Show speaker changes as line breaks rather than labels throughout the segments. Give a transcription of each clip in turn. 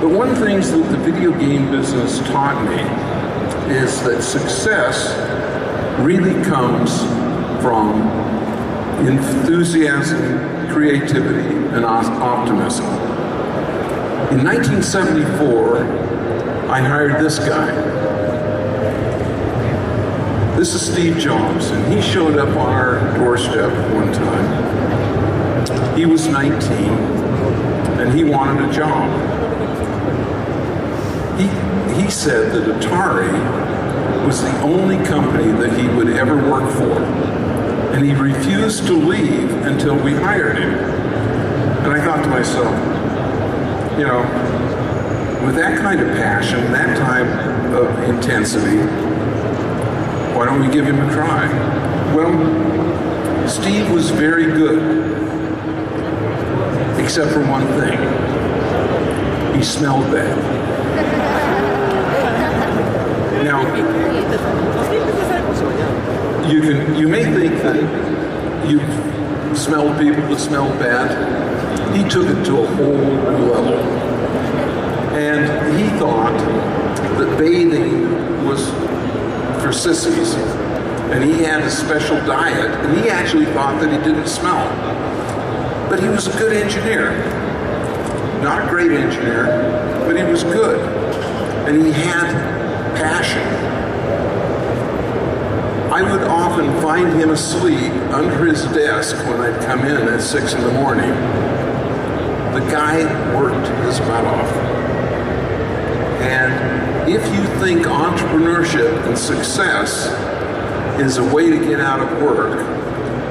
But one of the things that the video game business taught me is that success really comes from enthusiasm, creativity, and optimism. In 1974, I hired this guy. This is Steve Jobs, and he showed up on our doorstep one time. He was 19, and he wanted a job. He said that Atari was the only company that he would ever work for, and he refused to leave until we hired him. And I thought to myself, you know, with that kind of passion, that type of intensity, why don't we give him a try? Well, Steve was very good, except for one thing. He smelled bad. Now, you may think that you've smelled people that smell bad. He took it to a whole new level. And he thought that bathing was for sissies. And he had a special diet, and he actually thought that he didn't smell. But he was a good engineer. Not a great engineer, but he was good. And he had passion. I would often find him asleep under his desk when I'd come in at 6 in the morning. The guy worked his butt off. And if you think entrepreneurship and success is a way to get out of work,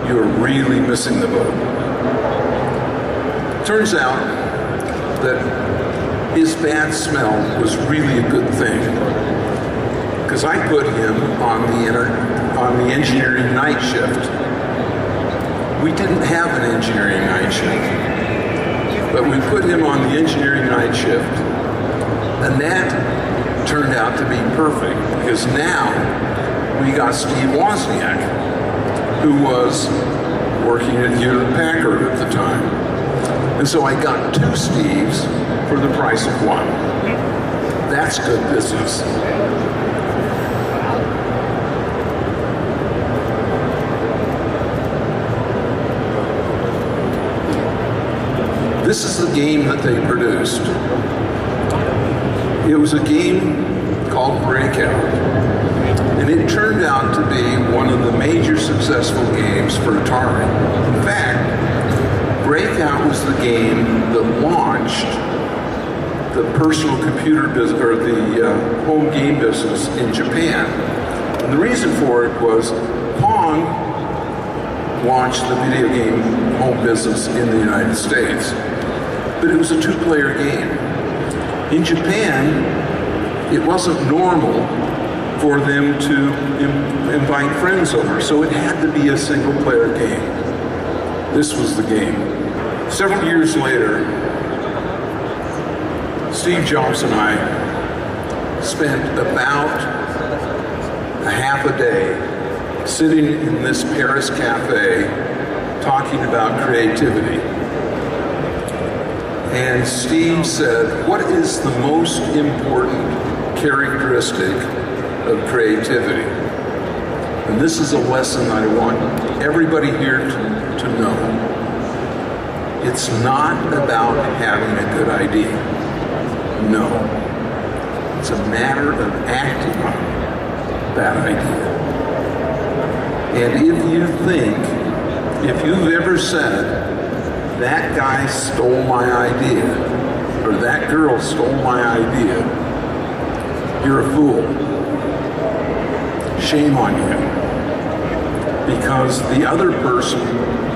you're really missing the boat. Turns out that his bad smell was really a good thing, because I put him on the engineering night shift. We didn't have an engineering night shift, but we put him on the engineering night shift, and that turned out to be perfect, because now we got Steve Wozniak, who was working at Hewlett-Packard at the time. And so I got 2 Steves for the price of 1. That's good business. This is the game that they produced. It was a game called Breakout, and it turned out to be one of the major successful games for Atari. In fact, Breakout was the game that launched the personal computer business, or the home game business in Japan. And the reason for it was Pong launched the video game home business in the United States. But it was a 2-player game. In Japan, it wasn't normal for them to invite friends over, so it had to be a single-player game. This was the game. Several years later, Steve Jobs and I spent about a half a day sitting in this Paris cafe talking about creativity. And Steve said, what is the most important characteristic of creativity? And this is a lesson I want everybody here to know. It's not about having a good idea. No. It's a matter of acting on that idea. And if you've ever said, that guy stole my idea, or that girl stole my idea, you're a fool. Shame on you. Because the other person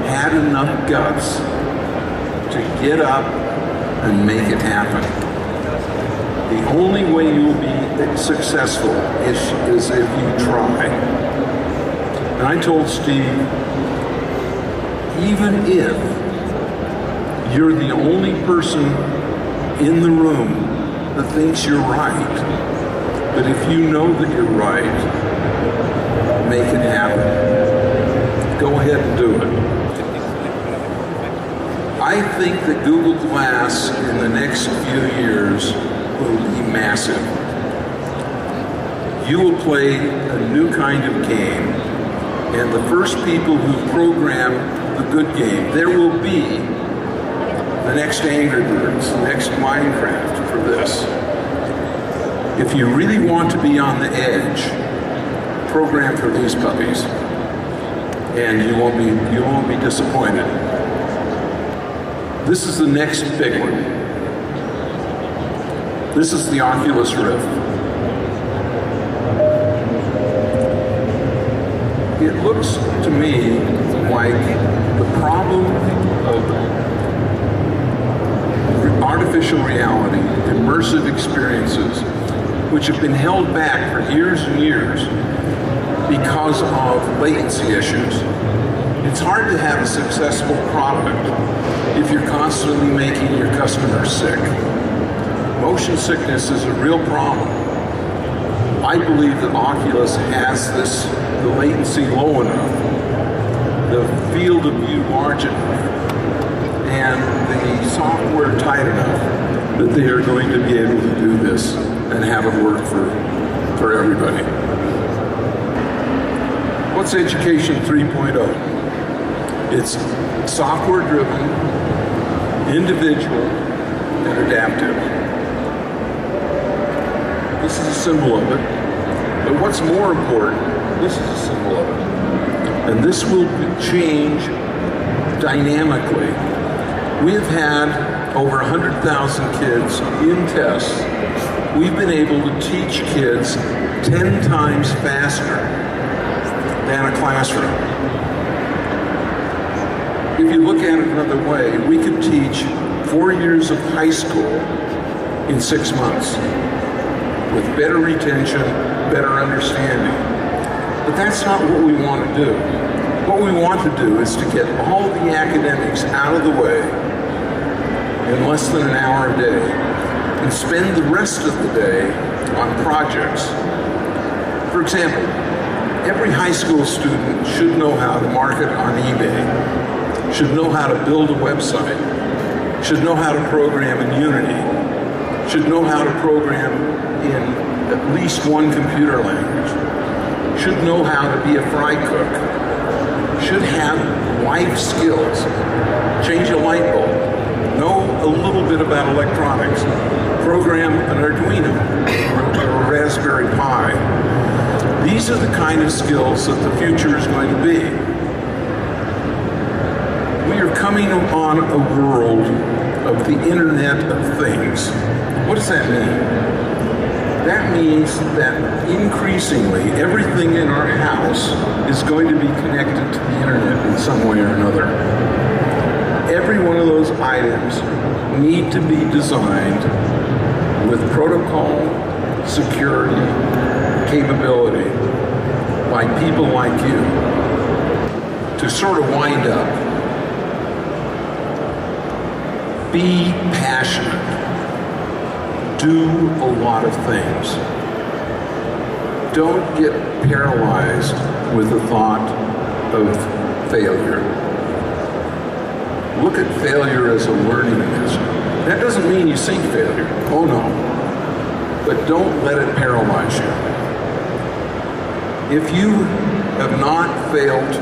had enough guts to get up and make it happen. The only way you'll be successful is if you try. And I told Steve, even if you're the only person in the room that thinks you're right, but if you know that you're right, make it happen. Go ahead and do it. I think that Google Glass in the next few years will be massive. You will play a new kind of game, and the first people who program the good game, there will be the next Angry Birds, the next Minecraft for this. If you really want to be on the edge, program for these puppies, and you won't be disappointed. This is the next big one. This is the Oculus Rift. It looks to me like the problem of artificial reality, immersive experiences, which have been held back for years and years because of latency issues. It's hard to have a successful product if you're constantly making your customers sick. Motion sickness is a real problem. I believe that Oculus has the latency low enough, the field of view large enough, and the software tight enough that they are going to be able to do this and have it work for everybody. What's Education 3.0? It's software-driven, individual, and adaptive. This is a symbol of it. But what's more important, this is a symbol of it. And this will change dynamically. We have had over 100,000 kids in tests. We've been able to teach kids 10 times faster than a classroom. If you look at it another way, we could teach 4 years of high school in 6 months with better retention, better understanding. But that's not what we want to do. What we want to do is to get all of the academics out of the way in less than an hour a day and spend the rest of the day on projects. For example, every high school student should know how to market on eBay, should know how to build a website, should know how to program in Unity, should know how to program in at least one computer language, should know how to be a fry cook, should have life skills, change a light bulb, know a little bit about electronics, program an Arduino or a Raspberry Pi. These are the kind of skills that the future is going to be. We are coming upon a world of the Internet of Things. What does that mean? That means that increasingly everything in our house is going to be connected to the Internet in some way or another. Every one of those items need to be designed with protocol, security, capability by people like you. To sort of wind up, be passionate. Do a lot of things. Don't get paralyzed with the thought of failure. Look at failure as a learning mission. That doesn't mean you seek failure. Oh no. But don't let it paralyze you. If you have not failed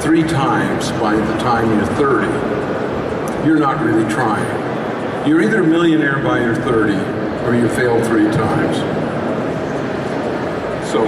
3 times by the time you're 30, you're not really trying. You're either a millionaire by your 30 or you failed 3 times. So